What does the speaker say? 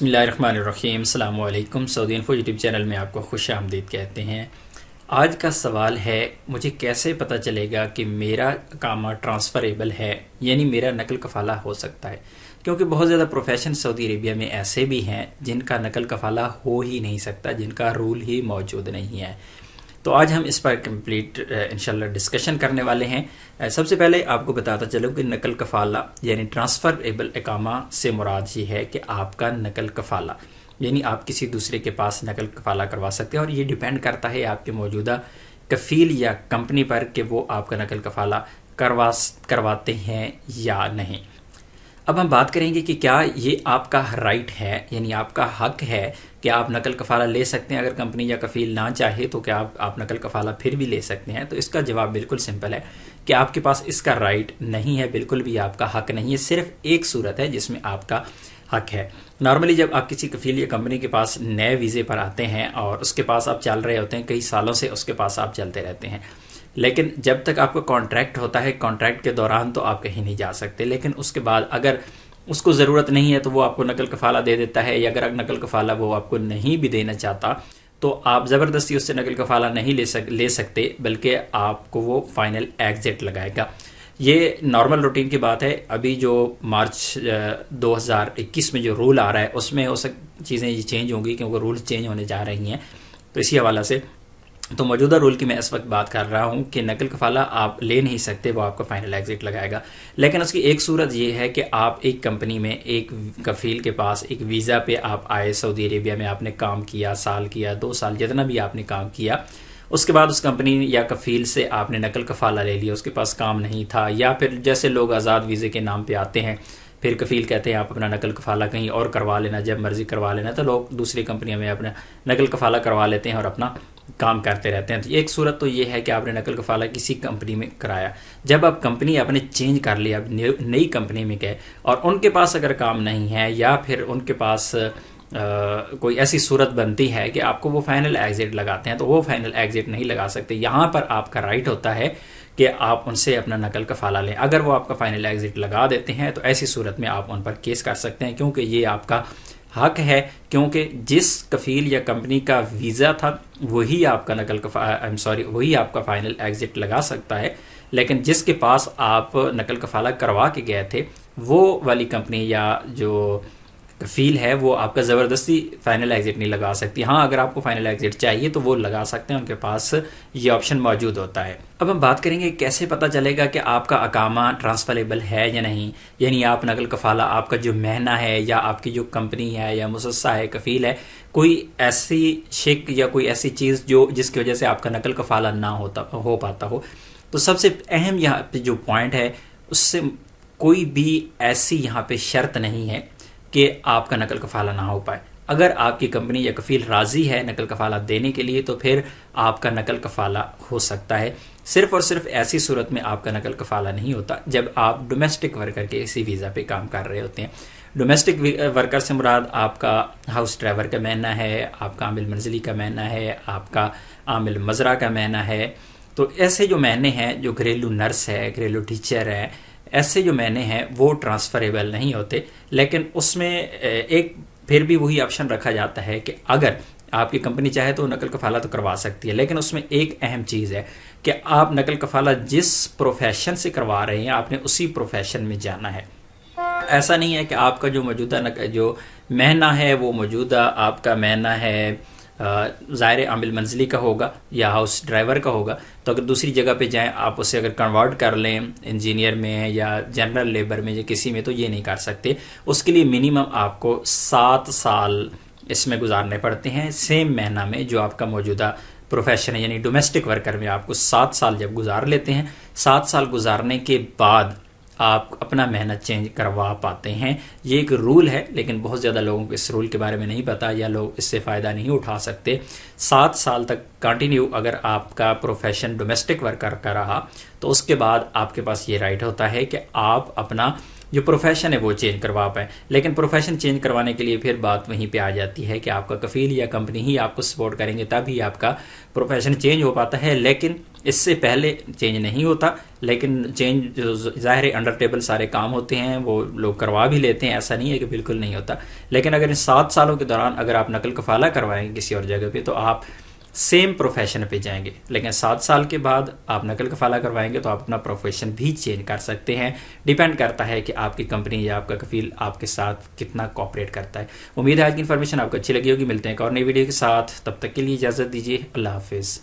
بسم اللہ الرحمن الرحیم۔ السلام علیکم۔ سعودی انفو یوٹیوب چینل میں آپ کو خوش آمدید کہتے ہیں۔ آج کا سوال ہے، مجھے کیسے پتہ چلے گا کہ میرا اقامہ ٹرانسفریبل ہے، یعنی میرا نقل کفالہ ہو سکتا ہے؟ کیونکہ بہت زیادہ پروفیشن سعودی عربیہ میں ایسے بھی ہیں جن کا نقل کفالہ ہو ہی نہیں سکتا، جن کا رول ہی موجود نہیں ہے۔ تو آج ہم اس پر کمپلیٹ انشاءاللہ ڈسکشن کرنے والے ہیں۔ سب سے پہلے آپ کو بتاتا چلوں کہ نقل کفالہ یعنی ٹرانسفریبل اقامہ سے مراد یہ ہے کہ آپ کا نقل کفالہ یعنی آپ کسی دوسرے کے پاس نقل کفالہ کروا سکتے ہیں، اور یہ ڈیپینڈ کرتا ہے آپ کے موجودہ کفیل یا کمپنی پر کہ وہ آپ کا نقل کفالہ کرواتے ہیں یا نہیں۔ اب ہم بات کریں گے کہ کیا یہ آپ کا رائٹ ہے، یعنی آپ کا حق ہے کہ آپ نقل کفالہ لے سکتے ہیں۔ اگر کمپنی یا کفیل نہ چاہے تو کیا آپ نقل کفالہ پھر بھی لے سکتے ہیں؟ تو اس کا جواب بالکل سمپل ہے کہ آپ کے پاس اس کا رائٹ نہیں ہے، بالکل بھی آپ کا حق نہیں ہے۔ صرف ایک صورت ہے جس میں آپ کا حق ہے۔ نارملی جب آپ کسی کفیل یا کمپنی کے پاس نئے ویزے پر آتے ہیں اور اس کے پاس آپ چل رہے ہوتے ہیں، کئی سالوں سے اس کے پاس آپ چلتے رہتے ہیں، لیکن جب تک آپ کا کانٹریکٹ ہوتا ہے، کانٹریکٹ کے دوران تو آپ کہیں نہیں جا سکتے، لیکن اس کے بعد اگر اس کو ضرورت نہیں ہے تو وہ آپ کو نقل کفالہ دے دیتا ہے، یا اگر نقل کفالہ وہ آپ کو نہیں بھی دینا چاہتا تو آپ زبردستی اس سے نقل کفالہ نہیں لے سکتے، بلکہ آپ کو وہ فائنل ایگزٹ لگائے گا۔ یہ نارمل روٹین کی بات ہے۔ ابھی جو مارچ 2021 میں جو رول آ رہا ہے اس میں چیزیں یہ چینج ہوں گی، کیونکہ رولز چینج ہونے جا رہی ہیں، تو اسی حوالہ سے تو موجودہ رول کی میں اس وقت بات کر رہا ہوں کہ نقل کفالہ آپ لے نہیں سکتے، وہ آپ کو فائنل ایگزٹ لگائے گا۔ لیکن اس کی ایک صورت یہ ہے کہ آپ ایک کمپنی میں ایک کفیل کے پاس ایک ویزا پہ آپ آئے، سعودی عربیہ میں آپ نے کام کیا، سال کیا، 2 سال، جتنا بھی آپ نے کام کیا، اس کے بعد اس کمپنی یا کفیل سے آپ نے نقل کفالہ لے لیا، اس کے پاس کام نہیں تھا، یا پھر جیسے لوگ آزاد ویزے کے نام پہ آتے ہیں، پھر کفیل کہتے ہیں آپ اپنا نقل کفالہ کہیں اور کروا لینا، جب مرضی کروا لینا، تو لوگ دوسری کمپنیوں میں اپنا نقل کفالہ کروا لیتے ہیں اور اپنا کام کرتے رہتے ہیں۔ تو ایک صورت تو یہ ہے کہ آپ نے نقل کفالہ کسی کمپنی میں کرایا، جب آپ کمپنی آپ نے چینج کر لیا، اب نئی کمپنی میں گئے اور ان کے پاس اگر کام نہیں ہے، یا پھر ان کے پاس کوئی ایسی صورت بنتی ہے کہ آپ کو وہ فائنل ایگزٹ لگاتے ہیں، تو وہ فائنل ایگزٹ نہیں لگا سکتے۔ یہاں پر آپ کا رائٹ ہوتا ہے کہ آپ ان سے اپنا نقل کفالہ لیں۔ اگر وہ آپ کا فائنل ایگزٹ لگا دیتے ہیں تو ایسی صورت میں آپ ان پر کیس کر سکتے ہیں، کیونکہ یہ آپ کا حق ہے، کیونکہ جس کفیل یا کمپنی کا ویزا تھا وہی آپ کا وہی آپ کا فائنل ایگزٹ لگا سکتا ہے، لیکن جس کے پاس آپ نقل کفالہ کروا کے گئے تھے وہ والی کمپنی یا جو کفیل ہے وہ آپ کا زبردستی فائنل ایگزٹ نہیں لگا سکتی۔ ہاں، اگر آپ کو فائنل ایگزٹ چاہیے تو وہ لگا سکتے ہیں، ان کے پاس یہ آپشن موجود ہوتا ہے۔ اب ہم بات کریں گے کیسے پتہ چلے گا کہ آپ کا اقامہ ٹرانسفریبل ہے یا نہیں، یعنی آپ نقل کفالہ آپ کا جو مہنہ ہے یا آپ کی جو کمپنی ہے یا مؤسسہ ہے، کفیل ہے، کوئی ایسی شک یا کوئی ایسی چیز جس کی وجہ سے آپ کا نقل کفالہ نہ ہو پاتا ہو، تو سب سے اہم یہاں پہ جو پوائنٹ ہے، اس سے کوئی بھی ایسی یہاں پہ شرط نہیں ہے کہ آپ کا نقل کفالہ نہ ہو پائے۔ اگر آپ کی کمپنی یا کفیل راضی ہے نقل کفالہ دینے کے لیے تو پھر آپ کا نقل کفالہ ہو سکتا ہے۔ صرف اور صرف ایسی صورت میں آپ کا نقل کفالہ نہیں ہوتا جب آپ ڈومیسٹک ورکر کے اسی ویزا پہ کام کر رہے ہوتے ہیں۔ ڈومیسٹک ورکر سے مراد آپ کا ہاؤس ڈرائیور کا مہنہ ہے، آپ کا عامل منزلی کا مہنہ ہے، آپ کا عامل مزرعہ کا مہنہ ہے۔ تو ایسے جو مہنے ہیں، جو گھریلو نرس ہے، گھریلو ٹیچر ہے، ایسے جو مہینے ہیں وہ ٹرانسفریبل نہیں ہوتے، لیکن اس میں ایک پھر بھی وہی آپشن رکھا جاتا ہے کہ اگر آپ کی کمپنی چاہے تو نقل کفالہ تو کروا سکتی ہے، لیکن اس میں ایک اہم چیز ہے کہ آپ نقل کفالہ جس پروفیشن سے کروا رہے ہیں آپ نے اسی پروفیشن میں جانا ہے۔ ایسا نہیں ہے کہ آپ کا جو موجودہ جو مہنہ ہے وہ موجودہ آپ کا مہنہ ہے ظاہر عامل منزلی کا ہوگا یا ہاؤس ڈرائیور کا ہوگا، تو اگر دوسری جگہ پہ جائیں آپ اسے اگر کنورٹ کر لیں انجینئر میں یا جنرل لیبر میں یا کسی میں، تو یہ نہیں کر سکتے۔ اس کے لیے منیمم آپ کو 7 سال اس میں گزارنے پڑتے ہیں، سیم مہینہ میں جو آپ کا موجودہ پروفیشن ہے، یعنی ڈومیسٹک ورکر میں آپ کو 7 سال جب گزار لیتے ہیں، 7 سال گزارنے کے بعد آپ اپنا مہنہ چینج کروا پاتے ہیں۔ یہ ایک رول ہے، لیکن بہت زیادہ لوگوں کو اس رول کے بارے میں نہیں پتا یا لوگ اس سے فائدہ نہیں اٹھا سکتے۔ 7 سال تک کنٹینیو اگر آپ کا پروفیشن ڈومیسٹک ورکر کا رہا تو اس کے بعد آپ کے پاس یہ رائٹ ہوتا ہے کہ آپ اپنا جو پروفیشن ہے وہ چینج کروا پائیں. لیکن پروفیشن چینج کروانے کے لیے پھر بات وہیں پہ آ جاتی ہے کہ آپ کا کفیل یا کمپنی ہی آپ کو سپورٹ کریں گے تب ہی آپ کا پروفیشن چینج ہو پاتا ہے. لیکن اس سے پہلے چینج نہیں ہوتا. لیکن چینج جو ظاہر انڈر ٹیبل سارے کام ہوتے ہیں وہ لوگ کروا بھی لیتے ہیں, ایسا نہیں ہے کہ بالکل نہیں ہوتا. لیکن اگر ان 7 سالوں کے دوران اگر آپ نقل کفالہ کروائیں گے کسی اور جگہ پہ تو آپ سیم پروفیشن پہ جائیں گے. لیکن 7 سال کے بعد آپ نقل کفالہ کروائیں گے تو آپ اپنا پروفیشن بھی چینج کر سکتے ہیں. ڈیپینڈ کرتا ہے کہ آپ کی کمپنی یا آپ کا کفیل آپ کے ساتھ کتنا کوآپریٹ کرتا ہے. امید ہے آج کی انفارمیشن آپ کو اچھی لگی ہوگی. ملتے ہیں ایک اور نئی ویڈیو کے ساتھ, تب تک کے لیے اجازت دیجیے. اللہ حافظ.